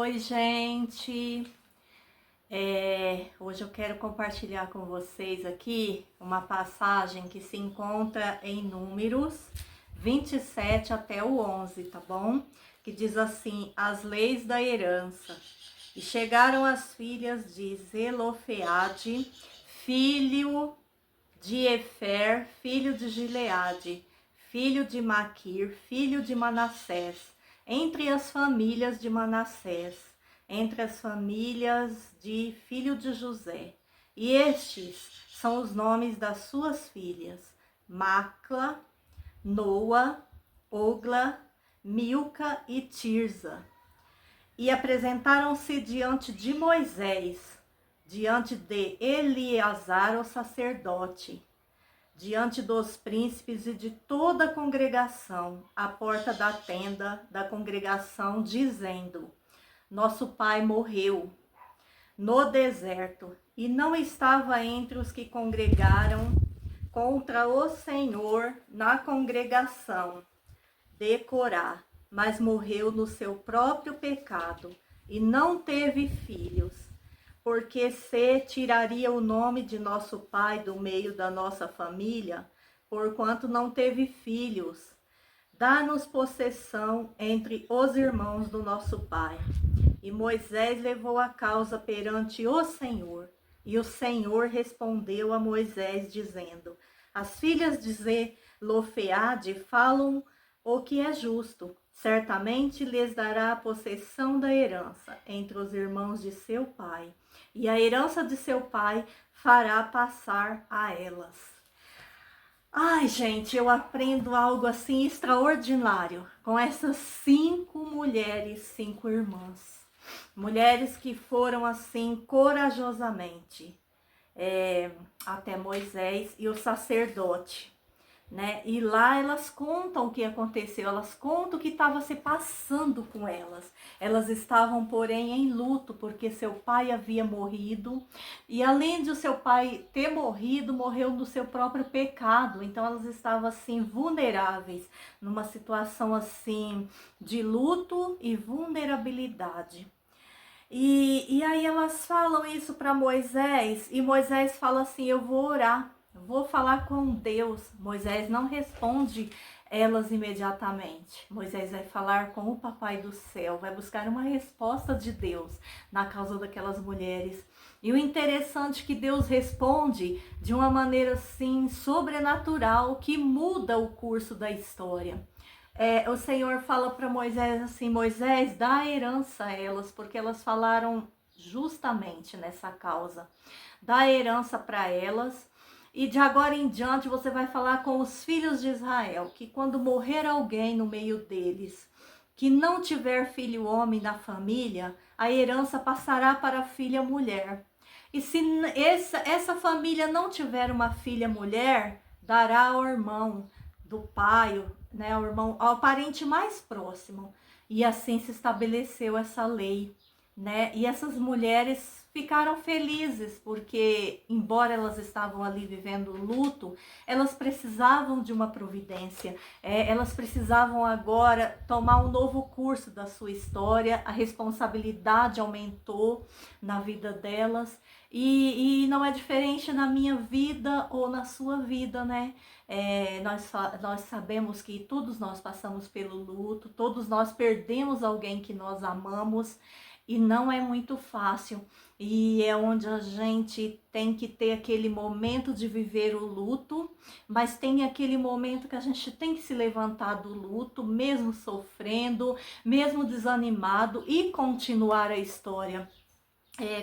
Oi, gente! Hoje eu quero compartilhar com vocês aqui uma passagem que se encontra em Números 27 até o 11, tá bom? Que diz assim: as leis da herança. E chegaram as filhas de Zelofeade, filho de Efer, filho de Gileade, filho de Maquir, filho de Manassés, entre as famílias de Manassés, entre as famílias de filho de José. E estes são os nomes das suas filhas: Macla, Noa, Ogla, Milca e Tirza. E apresentaram-se diante de Moisés, diante de Eleazar, o sacerdote, diante dos príncipes e de toda a congregação, à porta da tenda da congregação, dizendo: nosso pai morreu no deserto e não estava entre os que congregaram contra o Senhor na congregação de Corá, mas morreu no seu próprio pecado e não teve filhos, porque se tiraria o nome de nosso pai do meio da nossa família, porquanto não teve filhos. Dá-nos possessão entre os irmãos do nosso pai. E Moisés levou a causa perante o Senhor. E o Senhor respondeu a Moisés, dizendo: as filhas de Zelofeade falam o que é justo. Certamente lhes dará a possessão da herança entre os irmãos de seu pai, e a herança de seu pai fará passar a elas. Ai, gente, eu aprendo algo assim extraordinário com essas 5 mulheres, 5 irmãs. Mulheres que foram assim corajosamente até Moisés e o sacerdote, né? E lá elas contam o que aconteceu, elas contam o que estava se passando com elas. Elas estavam, porém, em luto, porque seu pai havia morrido. E além de o seu pai ter morrido, morreu no seu próprio pecado. Então elas estavam assim vulneráveis, numa situação assim de luto e vulnerabilidade. E aí elas falam isso para Moisés, e Moisés fala assim: eu vou orar, vou falar com Deus. Moisés não responde elas imediatamente. Moisés vai falar com o Papai do céu, vai buscar uma resposta de Deus na causa daquelas mulheres. E o interessante é que Deus responde de uma maneira assim sobrenatural, que muda o curso da história. O Senhor fala para Moisés assim: Moisés, dá a herança a elas, porque elas falaram justamente nessa causa. Dá a herança para elas, e de agora em diante você vai falar com os filhos de Israel, que quando morrer alguém no meio deles, que não tiver filho homem na família, a herança passará para a filha mulher. E se essa família não tiver uma filha mulher, dará ao irmão do pai, né, ao irmão, ao parente mais próximo. E assim se estabeleceu essa lei, né? E essas mulheres ficaram felizes, porque embora elas estavam ali vivendo luto, elas precisavam de uma providência. Elas precisavam agora tomar um novo curso da sua história. A responsabilidade aumentou na vida delas. E não é diferente na minha vida ou na sua vida, né? Nós sabemos que todos nós passamos pelo luto, todos nós perdemos alguém que nós amamos, e não é muito fácil. E é onde a gente tem que ter aquele momento de viver o luto, mas tem aquele momento que a gente tem que se levantar do luto, mesmo sofrendo, mesmo desanimado, e continuar a história.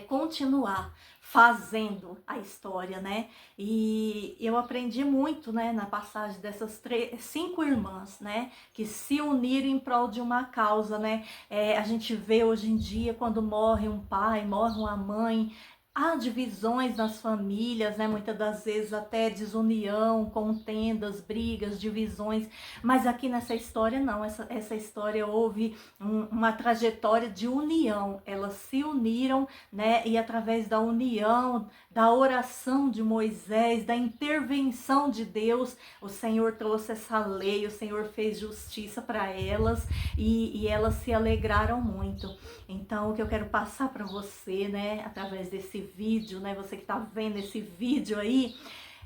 Continuar fazendo a história, né? E eu aprendi muito, né, na passagem dessas 5 irmãs, né, que se uniram em prol de uma causa, né? A gente vê hoje em dia, quando morre um pai, morre uma mãe, Há divisões nas famílias, né? Muitas das vezes até desunião, contendas, brigas, divisões. Mas aqui nessa história não. Essa história houve uma trajetória de união. Elas se uniram, né? E através da união, da oração de Moisés, da intervenção de Deus, o Senhor trouxe essa lei, o Senhor fez justiça para elas e elas se alegraram muito. Então, o que eu quero passar para você, né, através desse vídeo, né, você que está vendo esse vídeo aí,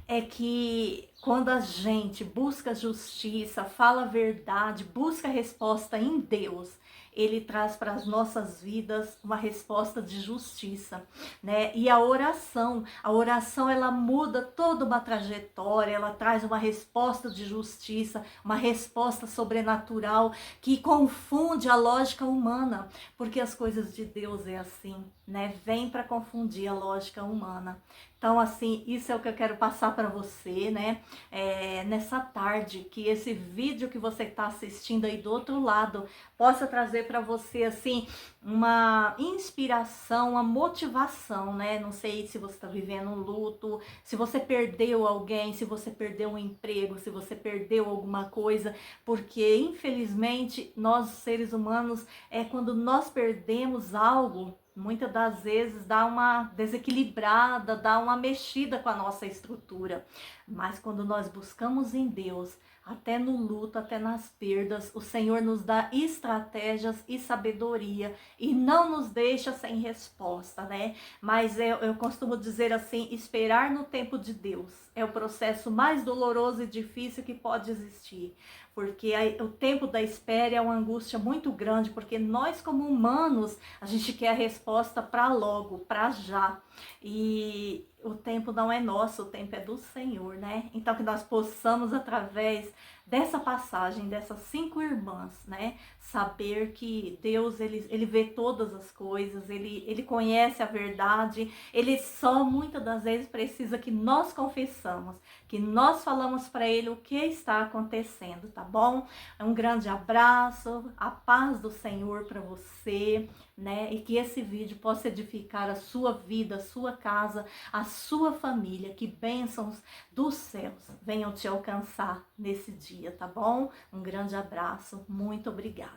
é que quando a gente busca justiça, fala a verdade, busca a resposta em Deus, ele traz para as nossas vidas uma resposta de justiça, né? E a oração ela muda toda uma trajetória, ela traz uma resposta de justiça, uma resposta sobrenatural que confunde a lógica humana, porque as coisas de Deus é assim, né? Vem para confundir a lógica humana. Então, assim, isso é o que eu quero passar para você, né? Nessa tarde, que esse vídeo que você está assistindo aí do outro lado possa trazer para você, assim, uma inspiração, uma motivação, né? Não sei se você está vivendo um luto, se você perdeu alguém, se você perdeu um emprego, se você perdeu alguma coisa, porque infelizmente nós seres humanos, quando nós perdemos algo, muitas das vezes dá uma desequilibrada, dá uma mexida com a nossa estrutura. Mas quando nós buscamos em Deus, até no luto, até nas perdas, o Senhor nos dá estratégias e sabedoria e não nos deixa sem resposta, né? Mas eu costumo dizer assim, esperar no tempo de Deus é o processo mais doloroso e difícil que pode existir, porque o tempo da espera é uma angústia muito grande, porque nós como humanos, a gente quer a resposta para logo, para já, e o tempo não é nosso, o tempo é do Senhor, né? Então que nós possamos, através dessa passagem, dessas 5 irmãs, né? Saber que Deus, ele vê todas as coisas, ele conhece a verdade, ele só muitas das vezes precisa que nós confessamos, que nós falamos para ele o que está acontecendo, tá bom? Um grande abraço, a paz do Senhor para você, né? E que esse vídeo possa edificar a sua vida, a sua casa, a sua família, que bênçãos dos céus venham te alcançar nesse dia, tá bom? Um grande abraço, muito obrigada.